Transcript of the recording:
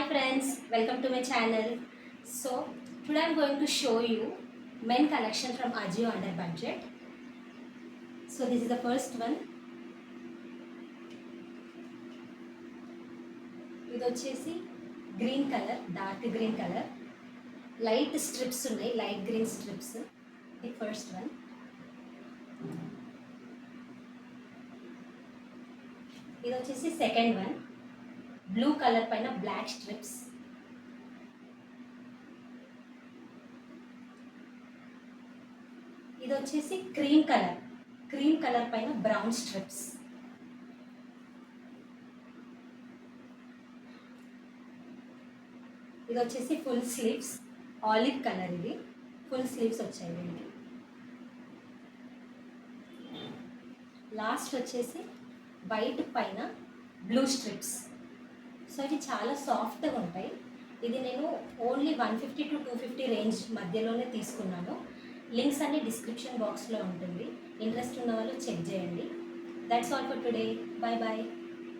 Hi friends, welcome to my channel. So today I'm going to show you men collection from Ajio under budget. So this is the first one. ఇది వచ్చేసి green colour, dark green colour, light strips ఉన్నాయి, light green strips. ఇది first one. ఇది వచ్చేసి second one, blue colour పైన black strips. ఇది వచ్చేసి cream colour పైన బ్రౌన్ స్ట్రిప్స్. ఇది వచ్చేసి ఫుల్ స్లీవ్స్, ఆలివ్ కలర్, ఇది ఫుల్ స్లీవ్స్ వచ్చాయి దీనికి. లాస్ట్ వచ్చేసి వైట్ పైన బ్లూ స్ట్రిప్స్. సో ఇవి చాలా సాఫ్ట్గా ఉంటాయి. ఇది నేను ఓన్లీ 150 to 250 రేంజ్ మధ్యలోనే తీసుకున్నాను. లింక్స్ అన్ని డిస్క్రిప్షన్ బాక్స్లో ఉంటుంది. ఇంట్రెస్ట్ ఉన్న వాళ్ళు చెక్ చేయండి. That's all for today. Bye bye.